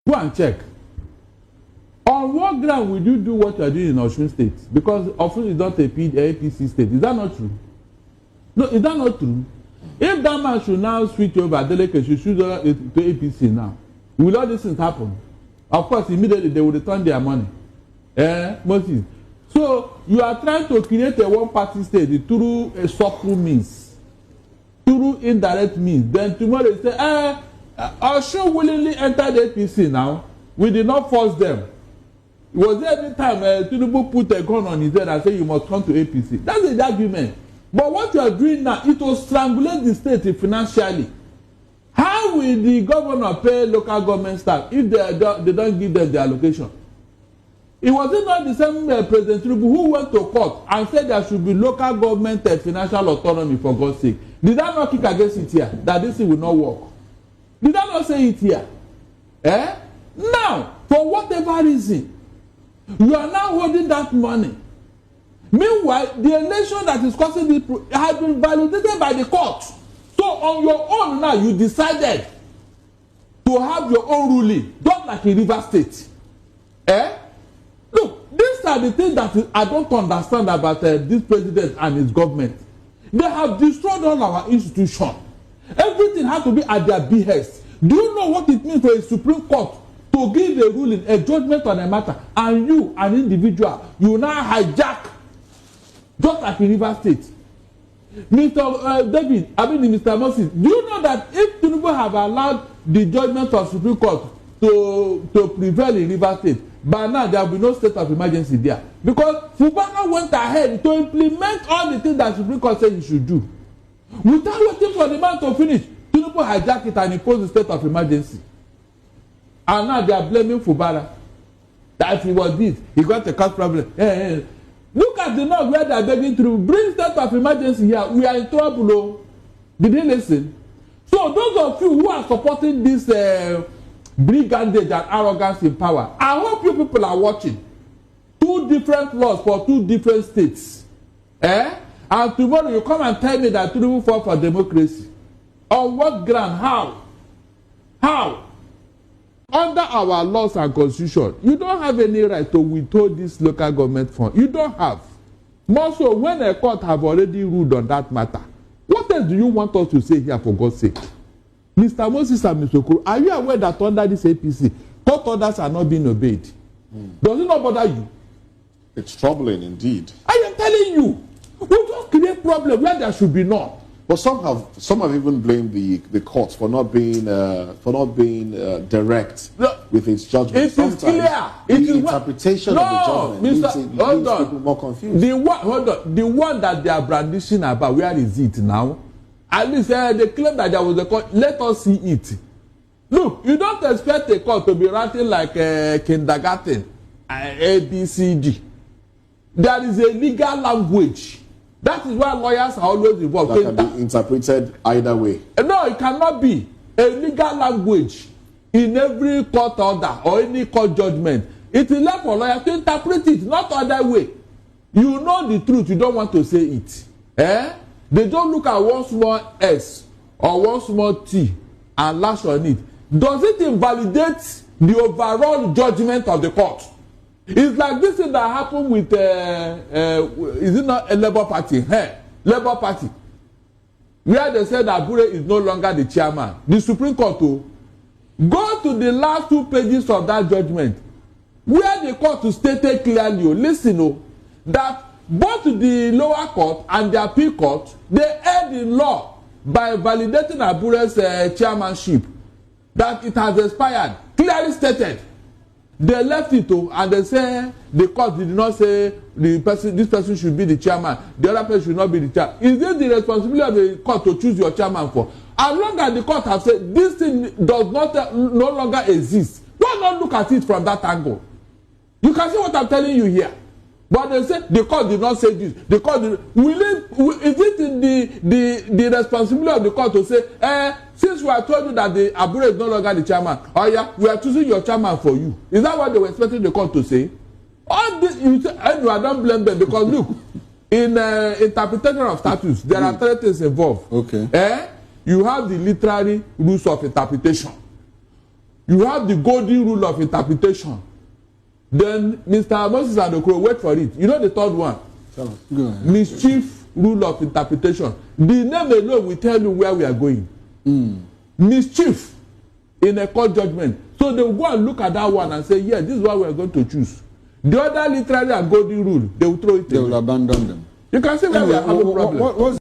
Go and check. On what ground will you do what you are doing in Osun State? Because Osun is not a APC state. Is that not true? No, is that not true? If that man should now switch over, delegate should switch over to APC now, will all these things happen? Of course, immediately they will return their money. Moses. So you are trying to create a one-party state through a subtle means, through indirect means. Then tomorrow you say, Osun willingly entered the APC now. We did not force them. Was there any time Tinubu put a gun on his head and said you must come to APC? That's the argument. But what you are doing now, it will strangulate the state financially. How will the governor pay local government staff if they don't give them the allocation? It was not the same President Tinubu who went to court and said there should be local government financial autonomy, for God's sake. Did I not kick against it here that this thing will not work? Did I not say it here? Now, for whatever reason, you are now holding that money. Meanwhile, the election that is causing this has been validated by the court. So on your own now, you decided to have your own ruling, just like in River State. Look, these are the things that I don't understand about this president and his government. They have destroyed all our institutions. Everything has to be at their behest. Do you know what it means for a Supreme Court to give a ruling, a judgment on a matter, and you, an individual, you now hijack, just like in River State? Mr. Moses, do you know that if Tinubu have allowed the judgment of Supreme Court to prevail in River State, by now there will be no state of emergency there? Because Fubara went ahead to implement all the things that Supreme Court said he should do. Without waiting for the man to finish, Tinubu hijacked it and imposed the state of emergency. And now they are blaming Fubara that if he was this, he got a cost problem. Look at the north where they are begging to bring state of emergency here. We are in trouble. Oh. Did they listen? So those of you who are supporting this brigandage and arrogance in power, I hope you people are watching. 2 different laws for 2 different states. And tomorrow you come and tell me that Tinubu fought for democracy. On what ground? How? Under our laws and constitution, you don't have any right to withhold this local government fund. You don't have. More so, when a court have already ruled on that matter, what else do you want us to say here, for God's sake? Mr. Moses and Mr. Okoro, are you aware that under this APC, court orders are not being obeyed? Does it not bother you? It's troubling indeed. I am telling you, we don't create problems where there should be none. But some have even blamed the courts for not being direct with its judgment. It is clear. The interpretation of the judgment leaves people more confused. The one that they are brandishing about, where is it now? At least they claim that there was a court. Let us see it. Look, you don't expect a court to be writing like kindergarten, ABCD. There is a legal language. That is why lawyers are always involved. That can be interpreted either way. No, it cannot be. A legal language in every court order or any court judgment. It is left for lawyers to interpret it, not other way. You know the truth, you don't want to say it. They don't look at one small S or one small T and lash on it. Does it invalidate the overall judgment of the court? It's like this thing that happened with, is it not a Labour Party? Labour Party. Where they said that Abure is no longer the chairman. The Supreme Court, go to the last 2 pages of that judgment, where the court stated clearly, listen, that both the lower court and the appeal court, they erred in law by validating Abure's chairmanship, that it has expired, clearly stated. They left it and they say the court did not say this person should be the chairman, the other person should not be the chairman. Is it the responsibility of the court to choose your chairman for? As long as the court has said this thing does not no longer exist, why not look at it from that angle? You can see what I'm telling you here. But they say the court did not say this. The court is it in the responsibility of the court to say, since we are told you that the Abure is no longer the chairman, we are choosing your chairman for you. Is that what they were expecting the court to say? All this, you say, I don't blame them, because look, in interpretation of statutes, there are 3 things involved. Okay. You have the literary rules of interpretation. You have the golden rule of interpretation. Then Mr. Moses Adokoro, wait for it. You know the third one? Go ahead. Mischief rule of interpretation. The name alone will tell you where we are going. Mischief in a court judgment. So they will go and look at that one and say, yeah, this is what we are going to choose. The other literary and golden rule, they will throw it away. They will abandon them. You can see where we are having problems.